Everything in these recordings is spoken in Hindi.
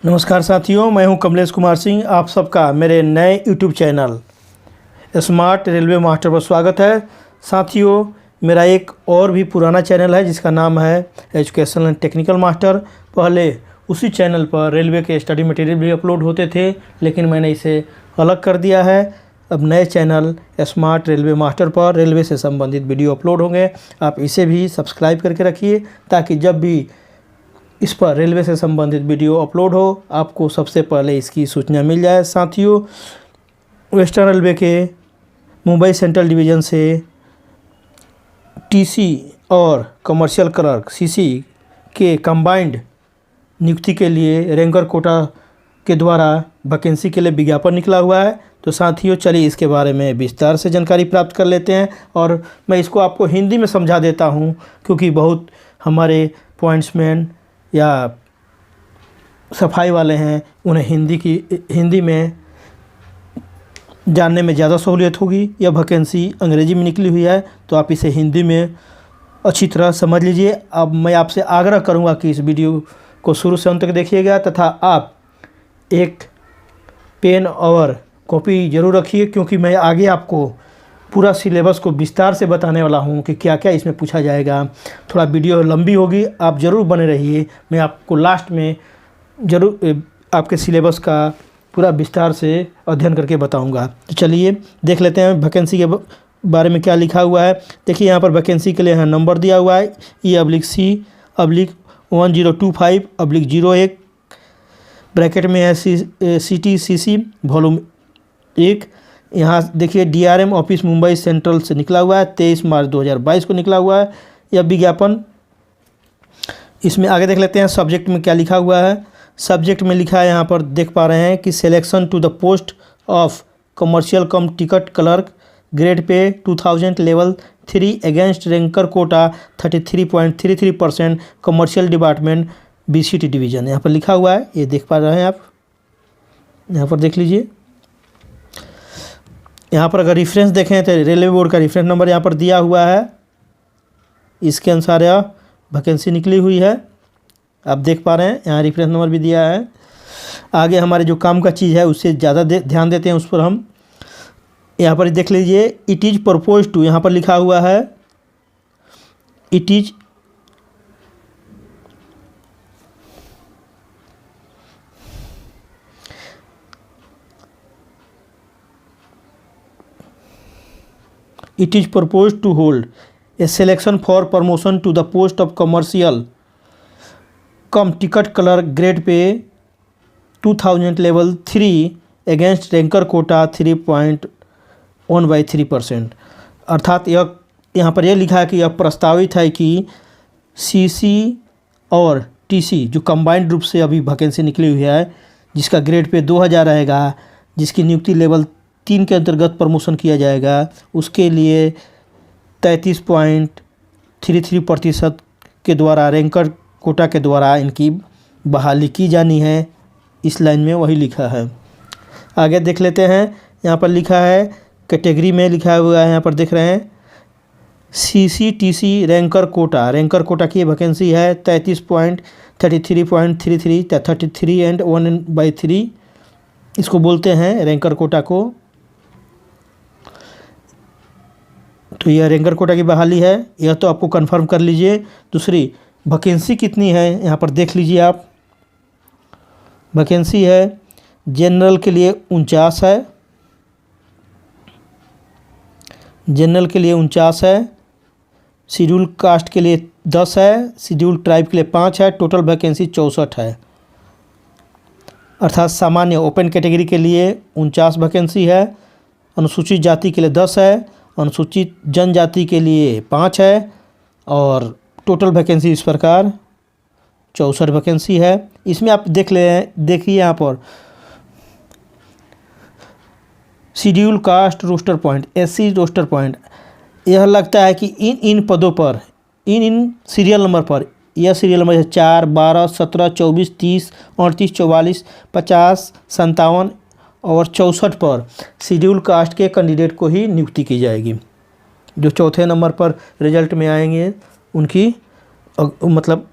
नमस्कार साथियों, मैं हूं कमलेश कुमार सिंह। आप सबका मेरे नए YouTube channel smart railway master पर स्वागत है। साथियों, मेरा एक और भी पुराना चैनल है जिसका नाम है एजुकेशनल एंड टेक्निकल मास्टर। पहले उसी चैनल पर रेलवे के स्टडी मटेरियल भी अपलोड होते थे, लेकिन मैंने इसे अलग कर दिया है। अब नए चैनल स्मार्ट रेलवे मास्टर पर रेलवे से संबंधित वीडियो अपलोड होंगे। आप इसे भी सब्सक्राइब करके रखिए ताकि जब भी इस पर रेलवे से संबंधित वीडियो अपलोड हो आपको सबसे पहले इसकी सूचना मिल जाए। साथियों, वेस्टर्न रेलवे के मुंबई सेंट्रल डिवीज़न से टीसी और कमर्शियल क्लर्क सीसी के कंबाइंड नियुक्ति के लिए रैंकर कोटा के द्वारा वैकेंसी के लिए विज्ञापन निकला हुआ है। तो साथियों, चलिए इसके बारे में विस्तार से जानकारी प्राप्त कर लेते हैं और मैं इसको आपको हिंदी में समझा देता हूं, क्योंकि बहुत हमारे पॉइंट्समैन या सफाई वाले हैं, उन्हें हिंदी में जानने में ज़्यादा सहूलियत होगी। यह वैकेंसी अंग्रेजी में निकली हुई है, तो आप इसे हिंदी में अच्छी तरह समझ लीजिए। अब मैं आपसे आग्रह करूंगा कि इस वीडियो को शुरू से अंत तक देखिएगा तथा आप एक पेन और कॉपी ज़रूर रखिए, क्योंकि मैं आगे आपको पूरा सिलेबस को विस्तार से बताने वाला हूं कि क्या क्या इसमें पूछा जाएगा। थोड़ा वीडियो लंबी होगी, आप ज़रूर बने रहिए। मैं आपको लास्ट में ज़रूर आपके सिलेबस का पूरा विस्तार से अध्ययन करके बताऊंगा। तो चलिए देख लेते हैं वैकेंसी के बारे में क्या लिखा हुआ है। देखिए, यहाँ पर वैकेंसी के लिए यहाँ नंबर दिया हुआ है E/C/1025/01 ब्रैकेट में है CTCC वॉल्यूम 1। यहाँ देखिए DRM ऑफिस मुंबई सेंट्रल से निकला हुआ है, 23 मार्च 2022 को निकला हुआ है यह विज्ञापन। इसमें आगे देख लेते हैं सब्जेक्ट में क्या लिखा हुआ है। सब्जेक्ट में लिखा है, यहाँ पर देख पा रहे हैं कि selection to the post of commercial cum ticket clerk, grade pay 2000 level 3 against ranker quota 33.33%, commercial department BCT division. यहाँ पर लिखा हुआ है, ये देख पा रहे हैं आप, यहाँ पर देख लीजिए। यहाँ पर अगर रेफरेंस देखें तो रेलवे बोर्ड का रेफरेंस नंबर यहाँ पर दिया हुआ है, इसके अनुसार यह वैकेंसी निकली हुई है। आप देख पा रहे हैं, यहाँ रेफरेंस नंबर भी दिया है। आगे हमारे जो काम का चीज़ है उससे ज़्यादा ध्यान देते हैं, उस पर हम यहाँ पर देख लीजिए। इट इज़ प्रपोज टू, यहाँ पर लिखा हुआ है it is It is proposed to hold a selection for promotion to the post of commercial cum ticket clerk, grade pay 2000 level 3 against ranker quota 3.1/3%। अर्थात यह यहाँ पर यह लिखा है कि यह प्रस्तावित है कि CC और TC जो कंबाइंड रूप से अभी वैकेंसी निकली हुई है, जिसका ग्रेड पे 2000 रहेगा, जिसकी नियुक्ति लेवल 3 के अंतर्गत प्रमोशन किया जाएगा, उसके लिए 33.33% के द्वारा रैंकर कोटा के द्वारा इनकी बहाली की जानी है। इस लाइन में वही लिखा है। आगे देख लेते हैं, यहाँ पर लिखा है कैटेगरी में लिखा हुआ है, यहाँ पर देख रहे हैं CCTC रैंकर कोटा की वैकेंसी है 33.33.33 33 एंड 1/3 इसको बोलते हैं रैंकर कोटा को। तो यह रैंकर कोटा की बहाली है, यह तो आपको कंफर्म कर लीजिए। दूसरी वैकेंसी कितनी है यहाँ पर देख लीजिए आप। वैकेंसी है जनरल के लिए 49 है, जनरल के लिए 49 है, शेड्यूल कास्ट के लिए 10 है, शेड्यूल ट्राइब के लिए 5 है। टोटल वैकेंसी 64 है। अर्थात सामान्य ओपन कैटेगरी के लिए 49 वैकेंसी है, अनुसूचित जाति के लिए 10 है, अनुसूचित जनजाति के लिए 5 है और टोटल वैकेंसी इस प्रकार 64 वैकेंसी है। इसमें आप देखिए यहाँ पर schedule caste roster point SC roster point, यह लगता है कि इन पदों पर इन सीरियल नंबर पर, यह सीरियल नंबर है 4, 12, 17, 24, 30, 38, 44, 50, 57 और 64 पर शेड्यूल कास्ट के कैंडिडेट को ही नियुक्ति की जाएगी। जो चौथे नंबर पर रिजल्ट में आएंगे उनकी मतलब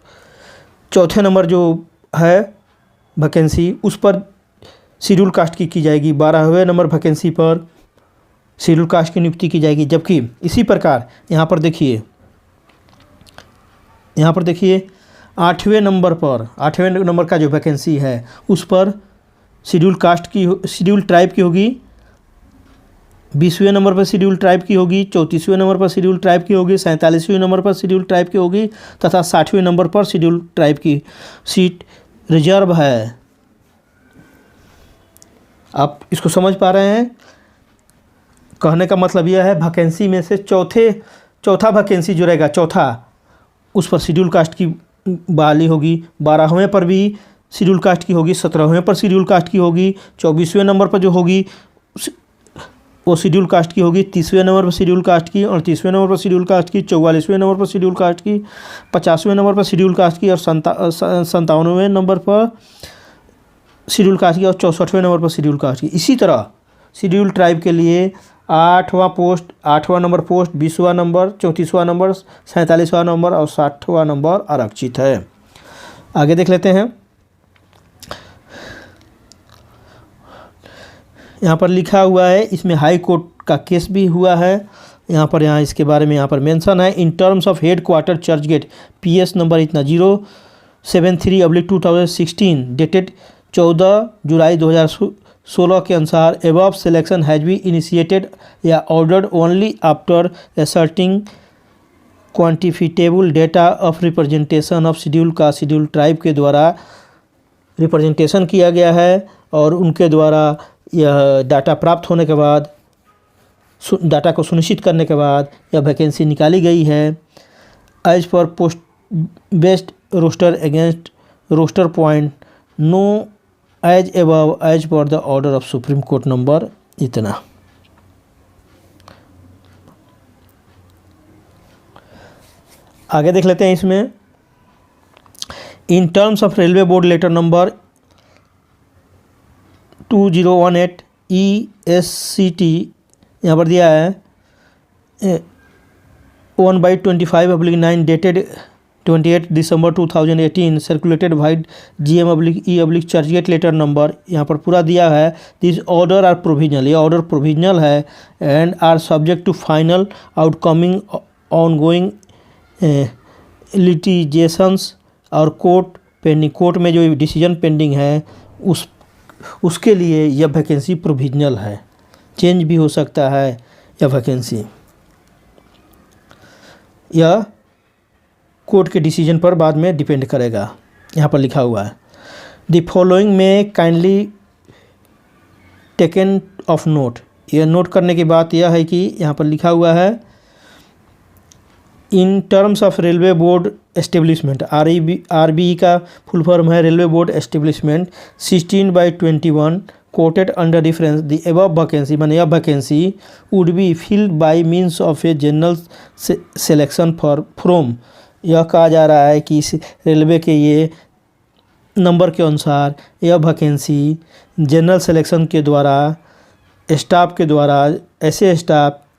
चौथे नंबर जो है वैकेंसी उस पर शेड्यूल कास्ट की जाएगी। 12वें नंबर वैकेंसी पर शेड्यूल कास्ट की नियुक्ति की जाएगी। जबकि इसी प्रकार यहाँ पर देखिए 8वें नंबर का जो वैकेंसी है उस पर शेड्यूल ट्राइब की होगी। 20वें नंबर पर शेड्यूल ट्राइब की होगी, 34वें नंबर पर शेड्यूल ट्राइब की होगी, 47वें नंबर पर शेड्यूल ट्राइब की होगी तथा 60वें नंबर पर शेड्यूल ट्राइब की सीट रिजर्व है। आप इसको समझ पा रहे हैं? कहने का मतलब यह है वैकेंसी में से चौथा वैकेंसी जो रहेगा, चौथा, उस पर शेड्यूल कास्ट की बहाली होगी। 12वें पर भी शेड्यूल कास्ट की होगी, 17वें पर शेड्यूल कास्ट की होगी, 24वें नंबर पर जो होगी वो शेड्यूल कास्ट की होगी, 30वें नंबर पर शेड्यूल कास्ट की, 38वें नंबर पर शेड्यूल कास्ट की, 44वें नंबर पर शेड्यूल कास्ट की, 50वें नंबर पर शेड्यूल कास्ट की और 57वें नंबर पर शेड्यूल कास्ट की और 64वें नंबर पर शेड्यूल कास्ट की। इसी तरह शेड्यूल ट्राइब के लिए 8वां नंबर पोस्ट, 20वां नंबर, 34वां नंबर, 47वां नंबर और 60वां नंबर आरक्षित है। आगे देख लेते हैं। यहाँ पर लिखा हुआ है, इसमें हाई कोर्ट का केस भी हुआ है। यहाँ इसके बारे में यहाँ पर मेंशन है। In terms of headquarter Churchgate PS number इतना 073/2016 डेटेड 14 जुलाई 2016 के अनुसार above selection has be initiated या ordered only after ascertaining quantifiable data of representation of schedule का शेड्यूल ट्राइब के द्वारा रिप्रेजेंटेशन किया गया है और उनके द्वारा यह डाटा प्राप्त होने के बाद, डाटा को सुनिश्चित करने के बाद यह वैकेंसी निकाली गई है। As per post based roster against roster point no as above as per the order of Supreme Court number इतना। आगे देख लेते हैं। इसमें in terms of railway board letter number 2018 ESCT यहाँ पर दिया है 1/25/9 dated 28 December 2018 circulated vide GM/E/ Churchgate letter number, यहाँ पर पूरा दिया है। दिस ऑर्डर आर प्रोविजनल, ये ऑर्डर प्रोविजनल है and are subject to final outcoming ongoing litigations और कोर्ट में जो डिसीजन पेंडिंग है उसके लिए यह वैकेंसी प्रोविजनल है, चेंज भी हो सकता है। यह वैकेंसी यह कोर्ट के डिसीजन पर बाद में डिपेंड करेगा। यहाँ पर लिखा हुआ है द फॉलोइंग में काइंडली टेकन ऑफ नोट। यह नोट करने की बात यह है कि यहाँ पर लिखा हुआ है in terms of railway board establishment, RBE का फुल फॉर्म है railway board establishment 16/21 coated under reference the above vacancy, माने यह vacancy would be filled by means of a general selection from. यह कहा जा रहा है कि इस रेलवे के ये नंबर के अनुसार यह वैकेंसी जनरल सिलेक्शन के द्वारा स्टाफ के द्वारा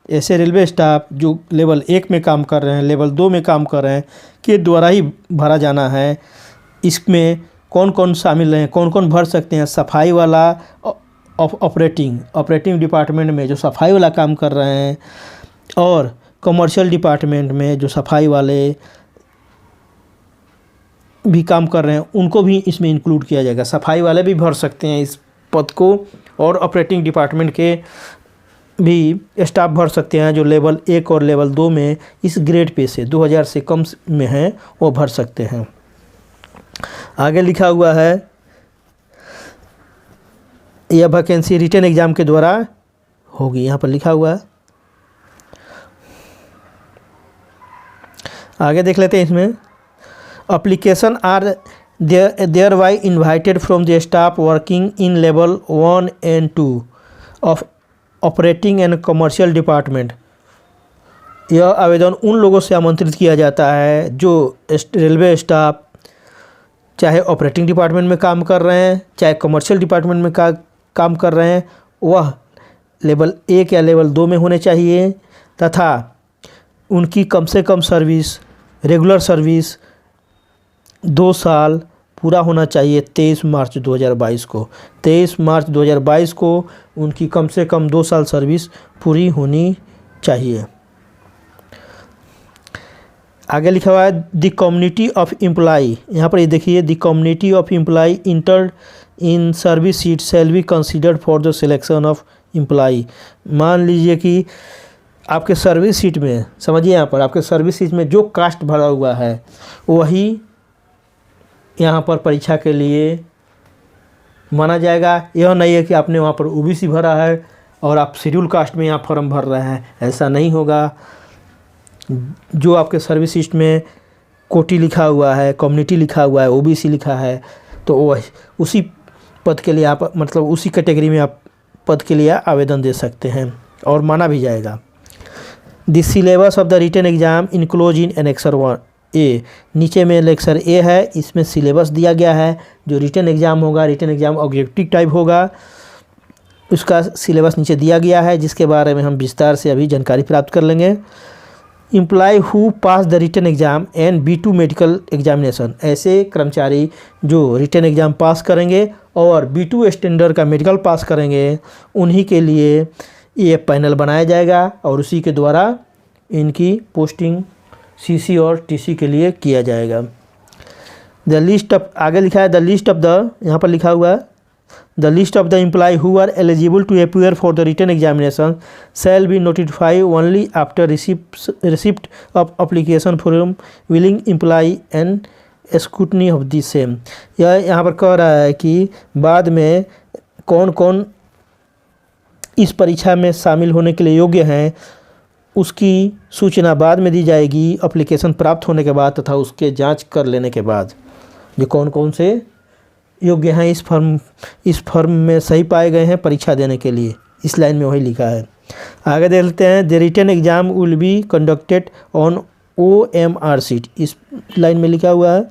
ऐसे रेलवे स्टाफ जो लेवल 1 में काम कर रहे हैं, लेवल 2 में काम कर रहे हैं के द्वारा ही भरा जाना है। इसमें कौन कौन शामिल हैं, कौन कौन भर सकते हैं? सफाई वाला, ऑपरेटिंग डिपार्टमेंट में जो सफाई वाला काम कर रहे हैं और कमर्शियल डिपार्टमेंट में जो सफाई वाले भी काम कर रहे हैं उनको भी इसमें इंक्लूड किया जाएगा। सफाई वाले भी भर सकते हैं इस पद को और ऑपरेटिंग डिपार्टमेंट के भी स्टाफ भर सकते हैं जो लेवल 1 और लेवल 2 में इस ग्रेड पे से 2000 से कम में हैं वो भर सकते हैं। आगे लिखा हुआ है यह वैकेंसी रिटन एग्ज़ाम के द्वारा होगी। यहाँ पर लिखा हुआ है, आगे देख लेते हैं। इसमें application are thereby invited from the staff working in level 1 and 2 of operating and commercial department. यह आवेदन उन लोगों से आमंत्रित किया जाता है जो रेलवे स्टाफ चाहे ऑपरेटिंग डिपार्टमेंट में काम कर रहे हैं चाहे कमर्शियल डिपार्टमेंट में काम कर रहे हैं, वह लेवल 1 या लेवल 2 में होने चाहिए तथा उनकी कम से कम सर्विस, रेगुलर सर्विस 2 साल पूरा होना चाहिए 23 मार्च 2022 को। 23 मार्च 2022 को उनकी कम से कम 2 साल सर्विस पूरी होनी चाहिए। आगे लिखा हुआ है द कम्युनिटी ऑफ एम्प्लॉई। यहाँ पर ये देखिए, the community of employee entered in service seat shall be considered for the selection of employee. मान लीजिए कि आपके सर्विस सीट में, समझिए यहाँ पर आपके सर्विस सीट में जो कास्ट भरा हुआ है वही यहाँ पर परीक्षा के लिए माना जाएगा। यह नहीं है कि आपने वहाँ पर ओबीसी भरा है और आप शेड्यूल कास्ट में यहाँ फॉर्म भर रहे हैं, ऐसा नहीं होगा। जो आपके सर्विस लिस्ट में कोटी लिखा हुआ है, कम्युनिटी लिखा हुआ है, ओबीसी लिखा है, तो वह उसी पद के लिए आप, मतलब उसी कैटेगरी में आप पद के लिए आवेदन दे सकते हैं और माना भी जाएगा। The syllabus of the written exam enclose in annexure 1A। नीचे में लेक्चर ए है, इसमें सिलेबस दिया गया है। जो रिटन एग्ज़ाम होगा, रिटन एग्ज़ाम ऑब्जेक्टिव टाइप होगा, उसका सिलेबस नीचे दिया गया है, जिसके बारे में हम विस्तार से अभी जानकारी प्राप्त कर लेंगे। Employee who pass the written exam and B2 medical examination. ऐसे कर्मचारी जो रिटन एग्ज़ाम पास करेंगे और B2 स्टैंडर्ड का मेडिकल पास करेंगे, उन्हीं के लिए ये पैनल बनाया जाएगा और उसी के द्वारा इनकी पोस्टिंग CC और TC के लिए किया जाएगा। द लिस्ट ऑफ, आगे लिखा है द लिस्ट ऑफ द, यहाँ पर लिखा हुआ है the list of the employ who are eligible to appear for the written examination shall be notify only after receipt of application from willing employ and scrutiny of the same. यह यहाँ पर कह रहा है कि बाद में कौन कौन इस परीक्षा में शामिल होने के लिए योग्य हैं, उसकी सूचना बाद में दी जाएगी एप्लीकेशन प्राप्त होने के बाद तथा उसके जांच कर लेने के बाद। जो कौन कौन से योग्य हैं इस फर्म में सही पाए गए हैं परीक्षा देने के लिए, इस लाइन में वही लिखा है। आगे देख लेते हैं the written exam will be conducted on OMR sheet. इस लाइन में लिखा हुआ है,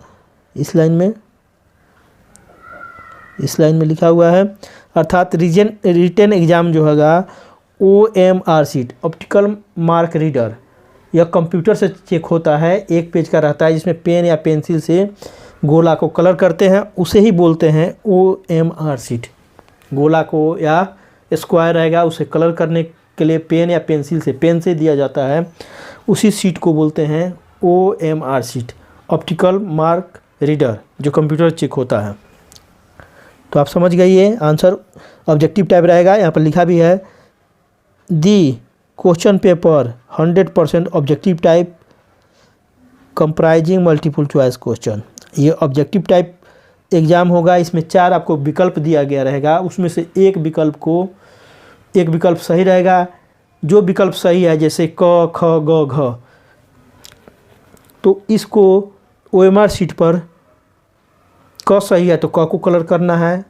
इस लाइन में लिखा हुआ है, अर्थात रिटन एग्ज़ाम जो होगा OMR seat, optical mark reader, यह कंप्यूटर से चेक होता है। एक पेज का रहता है जिसमें पेन या पेंसिल से गोला को कलर करते हैं, उसे ही बोलते हैं OMR सीट। गोला को या स्क्वायर रहेगा, उसे कलर करने के लिए पेन या पेंसिल से, पेन से दिया जाता है, उसी सीट को बोलते हैं OMR seat, optical mark reader, जो कंप्यूटर चेक होता है। तो आप समझ गए, ये आंसर ऑब्जेक्टिव टाइप रहेगा। यहाँ पर लिखा भी है the question paper 100% objective type comprising multiple choice question. ये ऑब्जेक्टिव टाइप एग्ज़ाम होगा। इसमें 4 आपको विकल्प दिया गया रहेगा, उसमें से एक विकल्प सही रहेगा। जो विकल्प सही है, जैसे क, ख, ग, घ, तो इसको OMR सीट पर क सही है तो क को कलर करना है।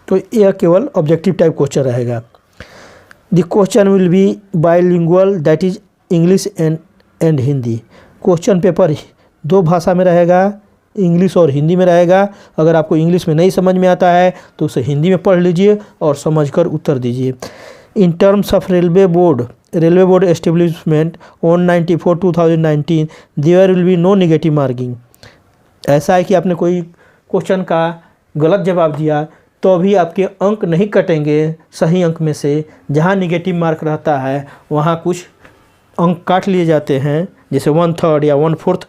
तो यह केवल ऑब्जेक्टिव टाइप क्वेश्चन रहेगा। The question will be bilingual, that is English and Hindi. Question paper 2 भाषा में रहेगा, इंग्लिश और हिंदी में रहेगा। अगर आपको इंग्लिश में नहीं समझ में आता है तो उसे हिंदी में पढ़ लीजिए और समझकर उत्तर दीजिए। In terms of railway board establishment on 94/2019 there will be no negative marking. ऐसा है कि आपने कोई क्वेश्चन का गलत जवाब दिया तो भी आपके अंक नहीं कटेंगे सही अंक में से। जहाँ नेगेटिव मार्क रहता है वहाँ कुछ अंक काट लिए जाते हैं, जैसे 1/3 या 1/4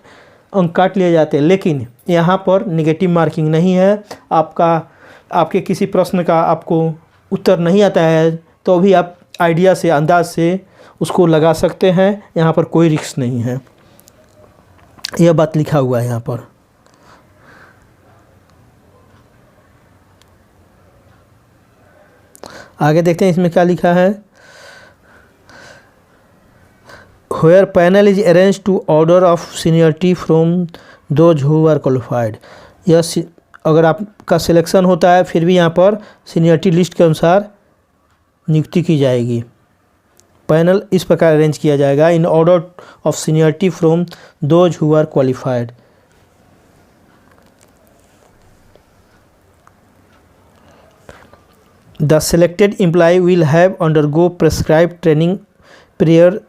अंक काट लिए जाते हैं, लेकिन यहाँ पर नेगेटिव मार्किंग नहीं है। आपके किसी प्रश्न का आपको उत्तर नहीं आता है तो भी आप आइडिया से, अंदाज से उसको लगा सकते हैं। यहाँ पर कोई रिस्क नहीं है, यह बात लिखा हुआ है यहाँ पर। आगे देखते हैं इसमें क्या लिखा है। Where panel is arranged to order of seniority from those who are qualified। यह अगर आपका सिलेक्शन होता है फिर भी यहाँ पर सीनियरिटी लिस्ट के अनुसार नियुक्ति की जाएगी। पैनल इस प्रकार अरेंज किया जाएगा, in order of seniority from those who are qualified. The selected employ will have undergo prescribed training prior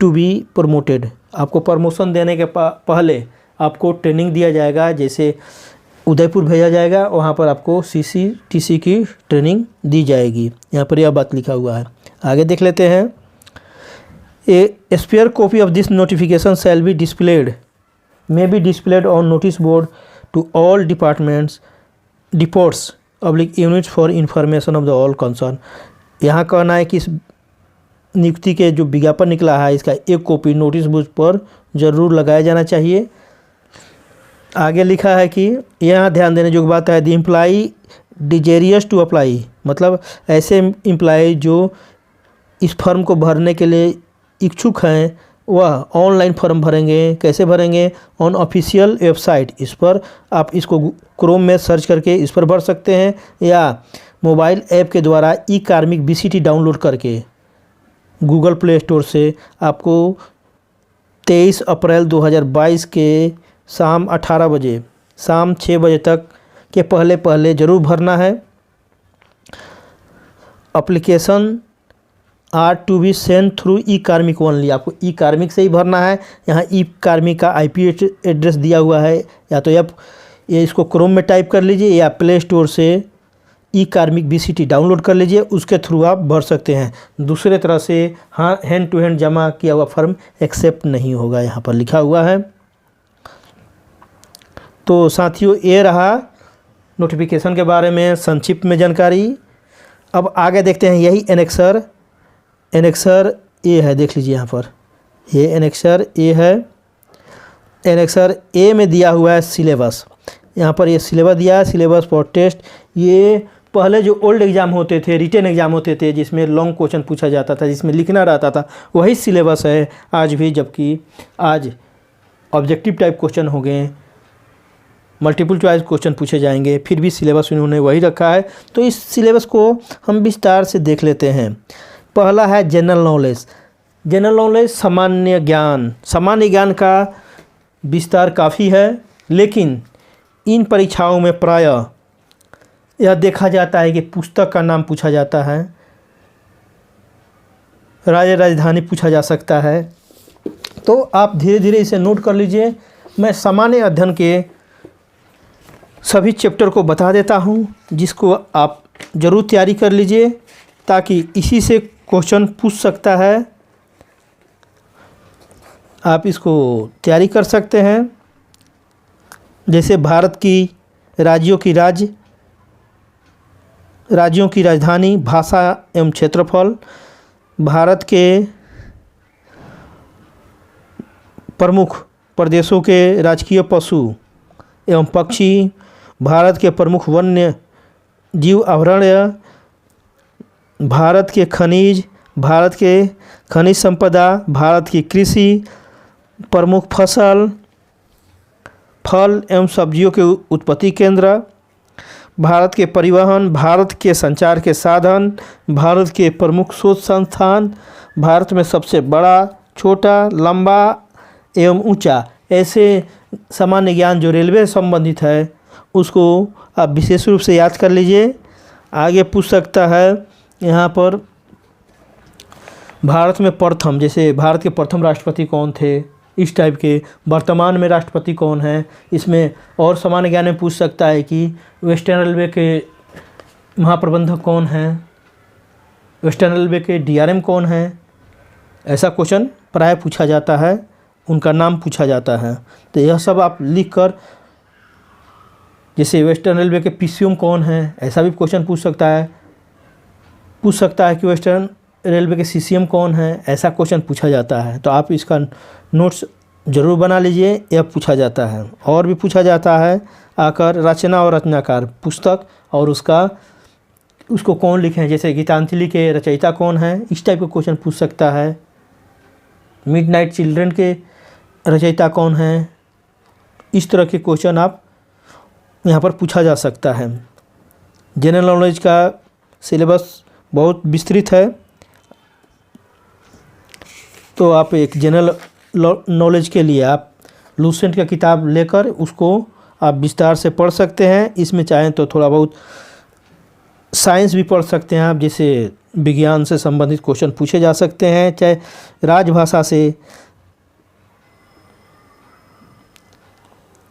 to be promoted. आपको प्रमोशन देने के पहले आपको ट्रेनिंग दिया जाएगा, जैसे उदयपुर भेजा जाएगा, वहाँ पर आपको CCTC की ट्रेनिंग दी जाएगी। यहाँ पर यह बात लिखा हुआ है। आगे देख लेते हैं। A spare copy of this notification shall be displayed may be displayed on notice board to all depots units for information of the all concern. यहाँ कहना है कि इस नियुक्ति के जो विज्ञापन निकला है इसका एक कॉपी नोटिस बोर्ड पर ज़रूर लगाया जाना चाहिए। आगे लिखा है कि यहाँ ध्यान देने योग्य बात है, द एम्प्लॉई डिजेरियस टू अप्लाई, मतलब ऐसे एम्प्लॉई जो इस फॉर्म को भरने के लिए इच्छुक हैं वह ऑनलाइन फॉर्म भरेंगे। कैसे भरेंगे? ऑन ऑफिशियल वेबसाइट, इस पर आप इसको क्रोम में सर्च करके इस पर भर सकते हैं, या मोबाइल ऐप के द्वारा ई कार्मिक BCT डाउनलोड करके गूगल प्ले स्टोर से आपको 23 अप्रैल 2022 के शाम 18 बजे, शाम 6 बजे तक के पहले ज़रूर भरना है। Application are to be send through e Karmik only, आपको ई कार्मिक से ही भरना है। यहाँ ई कार्मिक का IP एड्रेस दिया हुआ है, या तो आप ये इसको क्रोम में टाइप कर लीजिए या प्ले स्टोर से ई कार्मिक BCT डाउनलोड कर लीजिए, उसके थ्रू आप भर सकते हैं। दूसरे तरह से हाँ हैंड टू हैंड जमा किया हुआ फॉर्म एक्सेप्ट नहीं होगा, यहाँ पर लिखा हुआ है। तो साथियों ये रहा नोटिफिकेशन के बारे में संक्षिप्त में जानकारी। अब आगे देखते हैं, यही एनेक्सर ए है, देख लीजिए यहाँ पर ये एनेक्सर ए है। एनेक्सर ए में दिया हुआ है सिलेबस, यहाँ पर ये सिलेबस दिया है, सिलेबस फॉर टेस्ट। ये पहले जो ओल्ड एग्ज़ाम होते थे, रिटन एग्ज़ाम होते थे जिसमें लॉन्ग क्वेश्चन पूछा जाता था, जिसमें लिखना रहता था, वही सिलेबस है आज भी, जबकि आज ऑब्जेक्टिव टाइप क्वेश्चन हो गए, मल्टीपल चॉइस क्वेश्चन पूछे जाएंगे, फिर भी सिलेबस उन्होंने वही रखा है। तो इस सिलेबस को हम विस्तार से देख लेते हैं। पहला है जनरल नॉलेज। जनरल नॉलेज सामान्य ज्ञान। सामान्य ज्ञान का विस्तार काफ़ी है, लेकिन इन परीक्षाओं में प्रायः यह देखा जाता है कि पुस्तक का नाम पूछा जाता है, राज्य राजधानी पूछा जा सकता है। तो आप धीरे धीरे इसे नोट कर लीजिए। मैं सामान्य अध्ययन के सभी चैप्टर को बता देता हूं, जिसको आप ज़रूर तैयारी कर लीजिए, ताकि इसी से क्वेश्चन पूछ सकता है। आप इसको तैयारी कर सकते हैं। जैसे भारत की राज्यों की राजधानी, भाषा एवं क्षेत्रफल, भारत के प्रमुख प्रदेशों के राजकीय पशु एवं पक्षी, भारत के प्रमुख वन्य जीव अभयारण्य, भारत के खनिज, भारत के खनिज संपदा, भारत की कृषि, प्रमुख फसल, फल एवं सब्जियों के उत्पत्ति केंद्र, भारत के परिवहन, भारत के संचार के साधन, भारत के प्रमुख शोध संस्थान, भारत में सबसे बड़ा, छोटा, लंबा एवं ऊंचा। ऐसे सामान्य ज्ञान जो रेलवे संबंधित है उसको आप विशेष रूप से याद कर लीजिए। आगे पूछ सकता है यहाँ पर भारत में प्रथम, जैसे भारत के प्रथम राष्ट्रपति कौन थे, इस टाइप के। वर्तमान में राष्ट्रपति कौन है, इसमें और सामान्य ज्ञान में पूछ सकता है कि वेस्टर्न रेलवे के महाप्रबंधक कौन हैं, वेस्टर्न रेलवे के DRM कौन हैं। ऐसा क्वेश्चन प्राय पूछा जाता है, उनका नाम पूछा जाता है। तो यह सब आप लिख कर, जैसे वेस्टर्न रेलवे के PCM कौन है, ऐसा भी क्वेश्चन पूछ सकता है कि वेस्टर्न रेलवे के CCM कौन है, ऐसा क्वेश्चन पूछा जाता है। तो आप इसका नोट्स ज़रूर बना लीजिए, यह पूछा जाता है। और भी पूछा जाता है आकर रचना और रचनाकार, पुस्तक और उसको कौन लिखे हैं, जैसे गीतांजलि के रचयिता कौन है, इस टाइप का क्वेश्चन पूछ सकता है। मिडनाइट चिल्ड्रन के रचयिता कौन है, इस तरह के क्वेश्चन आप यहाँ पर पूछा जा सकता है। जनरल नॉलेज का सिलेबस बहुत विस्तृत है, तो आप एक जनरल नॉलेज के लिए आप लूसेंट का किताब लेकर उसको आप विस्तार से पढ़ सकते हैं। इसमें चाहें तो थोड़ा बहुत साइंस भी पढ़ सकते हैं आप, जैसे विज्ञान से संबंधित क्वेश्चन पूछे जा सकते हैं, चाहे राजभाषा से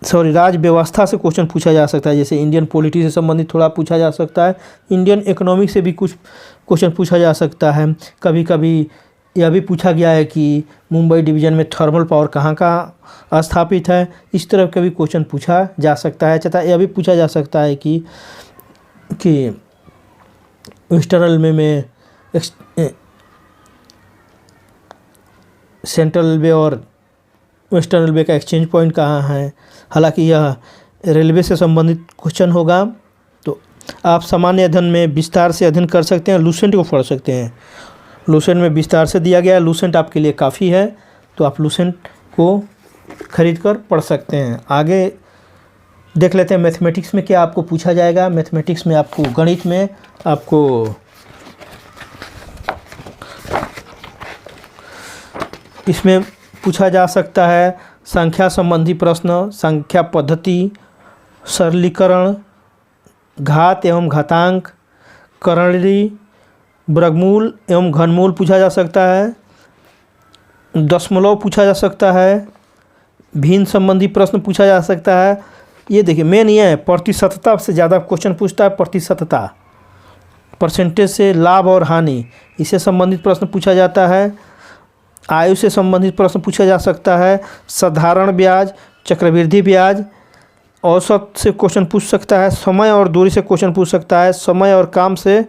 सॉरी राज व्यवस्था से क्वेश्चन पूछा जा सकता है, जैसे इंडियन पॉलिटी से संबंधित थोड़ा पूछा जा सकता है। इंडियन इकोनॉमिक से भी कुछ क्वेश्चन पूछा जा सकता है। कभी कभी यह भी पूछा गया है कि मुंबई डिवीज़न में थर्मल पावर कहाँ का स्थापित है, इस तरह का भी क्वेश्चन पूछा जा सकता है। तथा यह भी पूछा जा सकता है कि वेस्टर्न रेलवे में सेंट्रल रेलवे और वेस्टर्न रेलवे का एक्सचेंज पॉइंट कहाँ है। हालांकि यह रेलवे से संबंधित क्वेश्चन होगा, तो आप सामान्य अध्ययन में विस्तार से अध्ययन कर सकते हैं, लूसेंट को पढ़ सकते हैं। लूसेंट में विस्तार से दिया गया है, लूसेंट आपके लिए काफ़ी है, तो आप लूसेंट को खरीद कर पढ़ सकते हैं। आगे देख लेते हैं मैथमेटिक्स में क्या आपको पूछा जाएगा। मैथमेटिक्स में आपको गणित में आपको इसमें पूछा जा सकता है संख्या संबंधी प्रश्न, संख्या पद्धति, सरलीकरण, घात एवं घातांक, करणीय, वर्गमूल एवं घनमूल पूछा जा सकता है, दशमलव पूछा जा सकता है, भिन्न संबंधी प्रश्न पूछा जा सकता है। ये देखिए मेन ये है, प्रतिशतता से ज़्यादा क्वेश्चन पूछता है। प्रतिशतता, परसेंटेज से लाभ और हानि, इससे संबंधित प्रश्न पूछा जाता है। आयु से संबंधित प्रश्न पूछा जा सकता है। साधारण ब्याज, चक्रवृद्धि ब्याज, औसत से क्वेश्चन पूछ सकता है। समय और दूरी से क्वेश्चन पूछ सकता है। समय और काम से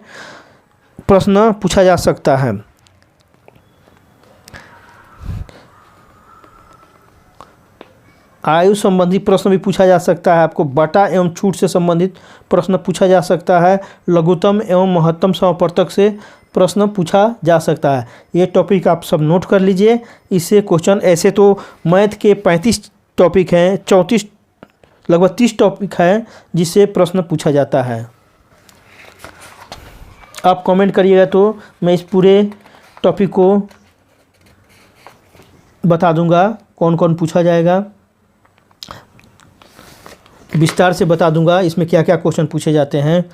प्रश्न पूछा जा सकता है। आयु संबंधी प्रश्न भी पूछा जा सकता है। आपको बटा एवं छूट से संबंधित प्रश्न पूछा जा सकता है। लघुत्तम एवं महत्तम समापवर्तक से प्रश्न पूछा जा सकता है। ये टॉपिक आप सब नोट कर लीजिए। इससे क्वेश्चन ऐसे तो मैथ के 35 टॉपिक हैं, 34 लगभग 30 टॉपिक हैं जिससे प्रश्न पूछा जाता है। आप कमेंट करिएगा तो मैं इस पूरे टॉपिक को बता दूंगा कौन कौन पूछा जाएगा, विस्तार से बता दूंगा इसमें क्या क्या क्वेश्चन पूछे जाते हैं।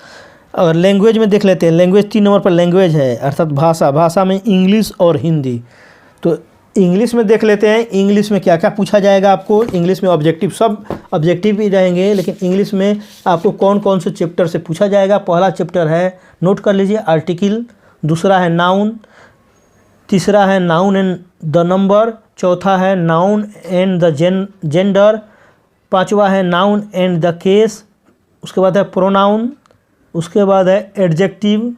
और लैंग्वेज में देख लेते हैं। लैंग्वेज 3 नंबर पर लैंग्वेज है, अर्थात भाषा। भाषा में इंग्लिश और हिंदी। तो इंग्लिश में देख लेते हैं इंग्लिश में क्या क्या पूछा जाएगा आपको। इंग्लिश में ऑब्जेक्टिव, सब ऑब्जेक्टिव भी रहेंगे, लेकिन इंग्लिश में आपको कौन कौन से चैप्टर से पूछा जाएगा। पहला चैप्टर है, नोट कर लीजिए, आर्टिकल। दूसरा है नाउन। तीसरा है नाउन एंड द नंबर। चौथा है नाउन एंड द जेंडर। पांचवा है नाउन एंड द केस। उसके बाद है प्रोनाउन। उसके बाद है एडजेक्टिव।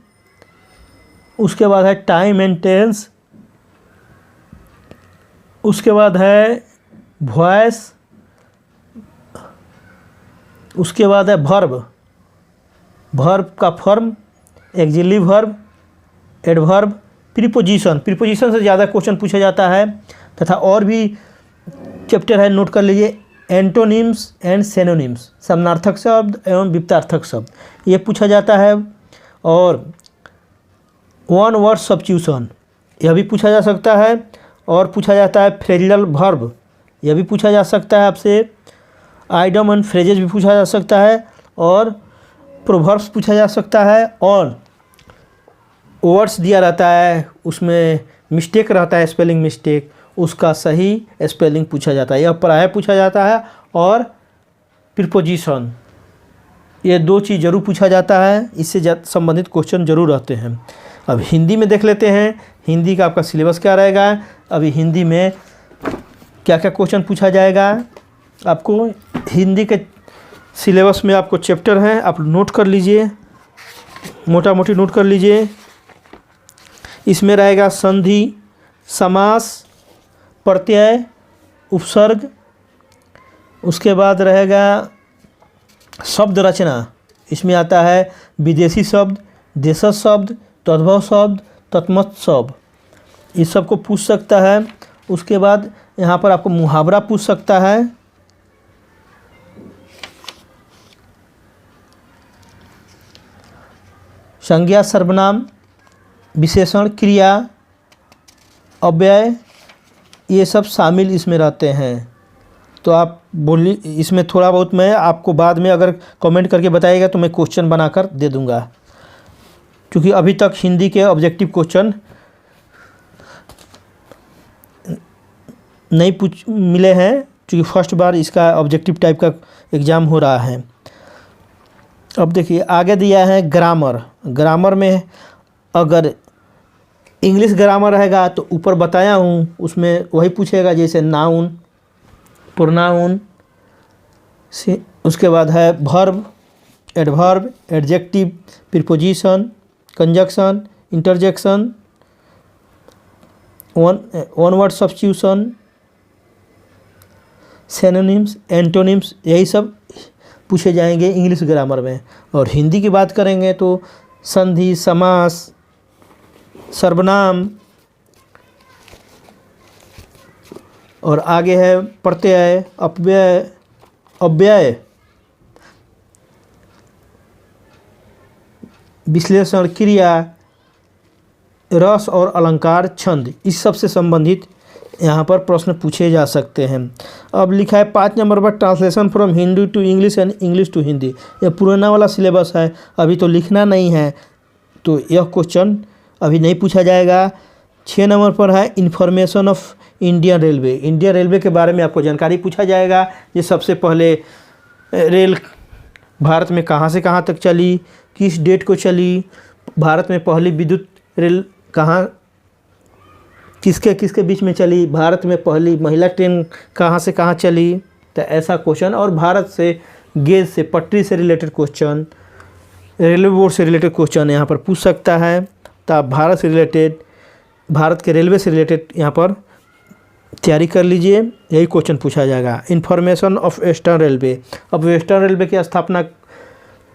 उसके बाद है टाइम एंड टेंस। उसके बाद है वॉइस। उसके बाद है वर्ब। वर्ब का form, axillary verb, adverb, preposition. Preposition से ज़्यादा क्वेश्चन पूछा जाता है। तथा और भी चैप्टर है, नोट कर लीजिए, एंटोनिम्स एंड सिनोनिम्स, समानार्थक शब्द एवं विपरीतार्थक शब्द, ये पूछा जाता है। और वन वर्ड सब्स्टिट्यूशन, यह भी पूछा जा सकता है। और पूछा जाता है फ्रेजल वर्ब, यह भी पूछा जा सकता है आपसे। आइडम एंड फ्रेजेस भी पूछा जा सकता है। और प्रोवर्ब्स पूछा जा सकता है। और वर्ड्स दिया रहता है, उसमें मिस्टेक रहता है, स्पेलिंग मिस्टेक, उसका सही स्पेलिंग पूछा जाता है, यह प्रायः पूछा जाता है। और प्रीपोजिशन, ये 2 चीज़ जरूर पूछा जाता है, इससे संबंधित क्वेश्चन जरूर रहते हैं। अब हिंदी में देख लेते हैं, हिंदी का आपका सिलेबस क्या रहेगा। अभी हिंदी में क्या क्या क्वेश्चन पूछा जाएगा आपको। हिंदी के सिलेबस में आपको चैप्टर हैं, आप नोट कर लीजिए, मोटा मोटी नोट कर लीजिए। इसमें रहेगा संधि, समास, प्रत्यय, उपसर्ग। उसके बाद रहेगा शब्द रचना, इसमें आता है विदेशी शब्द, देशज शब्द, तद्भव शब्द, तत्मत शब्द, इस सब को पूछ सकता है। उसके बाद यहाँ पर आपको मुहावरा पूछ सकता है। संज्ञा, सर्वनाम, विशेषण, क्रिया, अव्यय, ये सब शामिल इसमें रहते हैं। तो आप बोलिए, इसमें थोड़ा बहुत मैं आपको बाद में अगर कमेंट करके बताइएगा तो मैं क्वेश्चन बनाकर दे दूंगा, क्योंकि अभी तक हिंदी के ऑब्जेक्टिव क्वेश्चन नहीं मिले हैं। क्योंकि फर्स्ट बार इसका ऑब्जेक्टिव टाइप का एग्ज़ाम हो रहा है। अब देखिए आगे दिया है ग्रामर। ग्रामर में अगर इंग्लिश ग्रामर रहेगा तो ऊपर बताया हूँ उसमें वही पूछेगा, जैसे नाउन, प्रोनाउन, उसके बाद है verb, adverb, adjective, preposition, conjunction, interjection, one word substitution, synonyms, antonyms, यही सब पूछे जाएंगे इंग्लिश ग्रामर में। और हिंदी की बात करेंगे तो संधि, समास, सर्वनाम, और आगे है प्रत्यय, अपव्यय, अव्यय, विश्लेषण, क्रिया, रस और अलंकार, छंद, इस सब से संबंधित यहाँ पर प्रश्न पूछे जा सकते हैं। अब लिखा है 5 नंबर पर translation from Hindi to English and English to Hindi. यह पुराना वाला सिलेबस है, अभी तो लिखना नहीं है, तो यह क्वेश्चन अभी नहीं पूछा जाएगा। 6 नंबर पर है information of Indian railway. Indian railway के बारे में आपको जानकारी पूछा जाएगा। ये सबसे पहले रेल भारत में कहाँ से कहाँ तक चली, किस डेट को चली, भारत में पहली विद्युत रेल कहाँ किसके किसके बीच में चली, भारत में पहली महिला ट्रेन कहाँ से कहाँ चली, तो ऐसा क्वेश्चन। और भारत से गेज से, पटरी से रिलेटेड क्वेश्चन, रेलवे बोर्ड से रिलेटेड क्वेश्चन यहाँ पर पूछ सकता है। तो आप भारत से रिलेटेड, भारत के रेलवे से रिलेटेड यहाँ पर तैयारी कर लीजिए, यही क्वेश्चन पूछा जाएगा। Information of western railway. अब वेस्टर्न रेलवे की स्थापना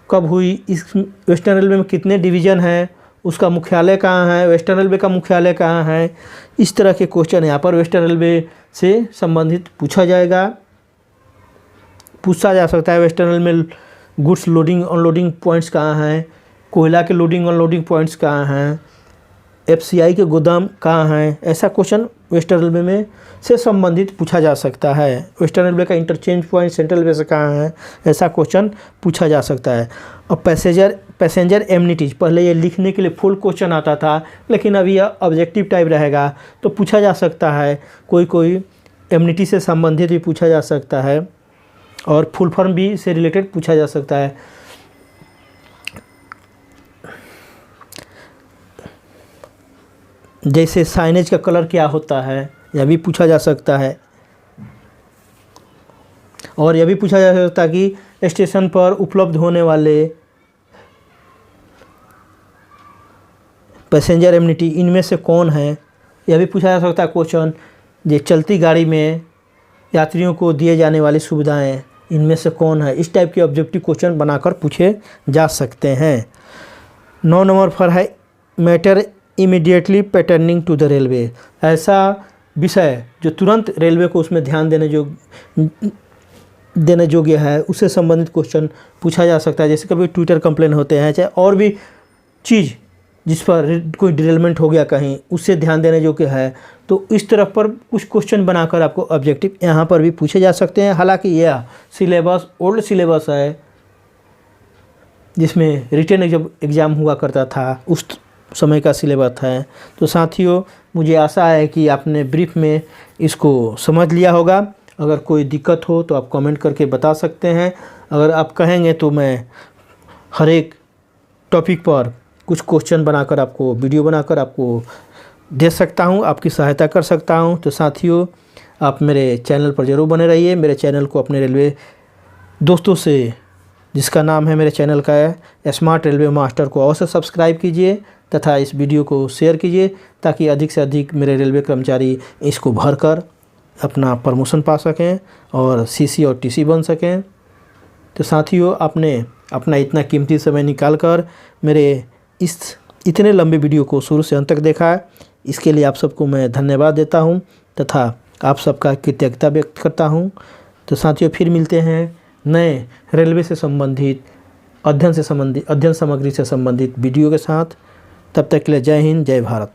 कब हुई, इस वेस्टर्न रेलवे में कितने डिवीज़न हैं, उसका मुख्यालय कहाँ है, वेस्टर्न रेलवे का मुख्यालय कहाँ है, इस तरह के क्वेश्चन यहाँ पर वेस्टर्न रेलवे से संबंधित पूछा जाएगा, पूछा जा सकता है। वेस्टर्न रेलवे में गुड्स लोडिंग अनलोडिंग पॉइंट्स कहाँ हैं, कोयला के लोडिंग अनलोडिंग पॉइंट्स कहाँ हैं, एफसीआई के गोदाम कहाँ हैं, ऐसा क्वेश्चन वेस्टर्न रेलवे में से संबंधित पूछा जा सकता है। वेस्टर्न रेलवे का इंटरचेंज पॉइंट सेंट्रल रेलवे से कहाँ है, ऐसा क्वेश्चन पूछा जा सकता है। और पैसेंजर एमनिटीज, पहले ये लिखने के लिए फुल क्वेश्चन आता था, लेकिन अभी यह ऑब्जेक्टिव टाइप रहेगा तो पूछा जा सकता है। कोई एमनिटी से संबंधित भी पूछा जा सकता है और फुल फॉर्म भी से रिलेटेड पूछा जा सकता है। जैसे साइनेज का कलर क्या होता है, यह भी पूछा जा सकता है। और यह भी पूछा जा सकता है कि स्टेशन पर उपलब्ध होने वाले पैसेंजर एमनिटी इनमें से कौन है, यह भी पूछा जा सकता है क्वेश्चन। ये चलती गाड़ी में यात्रियों को दिए जाने वाली सुविधाएं इनमें से कौन है, इस टाइप के ऑब्जेक्टिव क्वेश्चन बनाकर पूछे जा सकते हैं। 9 नंबर पर है matter immediately pertaining to the railway. ऐसा विषय जो तुरंत रेलवे को उसमें ध्यान देने योग्य है, उससे संबंधित क्वेश्चन पूछा जा सकता है। जैसे कभी ट्विटर कंप्लेन होते हैं, चाहे और भी चीज़ जिस पर कोई डिरेलमेंट हो गया कहीं, उससे ध्यान देने योग्य है, तो इस तरफ पर कुछ क्वेश्चन बनाकर आपको ऑब्जेक्टिव यहाँ पर भी पूछे जा सकते हैं। हालांकि यह सिलेबस ओल्ड सिलेबस है, जिसमें रिटन जब एग्ज़ाम हुआ करता था उस समय का सिलेबस है। तो साथियों, मुझे आशा है कि आपने ब्रीफ में इसको समझ लिया होगा। अगर कोई दिक्कत हो तो आप कमेंट करके बता सकते हैं। अगर आप कहेंगे तो मैं हर एक टॉपिक पर कुछ क्वेश्चन बनाकर आपको वीडियो बनाकर आपको दे सकता हूं, आपकी सहायता कर सकता हूं। तो साथियों, आप मेरे चैनल पर ज़रूर बने रहिए। मेरे चैनल को अपने रेलवे दोस्तों से, जिसका नाम है मेरे चैनल का है स्मार्ट रेलवे मास्टर, को अवश्य सब्सक्राइब कीजिए तथा इस वीडियो को शेयर कीजिए, ताकि अधिक से अधिक मेरे रेलवे कर्मचारी इसको भरकर अपना प्रमोशन पा सकें और सीसी और टीसी बन सकें। तो साथियों, आपने अपना इतना कीमती समय निकालकर मेरे इस इतने लंबे वीडियो को शुरू से अंत तक देखा है, इसके लिए आप सबको मैं धन्यवाद देता हूं तथा आप सबका कृतज्ञता व्यक्त करता हूं। तो साथियों, फिर मिलते हैं नए रेलवे से संबंधित अध्ययन सामग्री से संबंधित वीडियो के साथ। तब तक के लिए जय हिंद, जय भारत।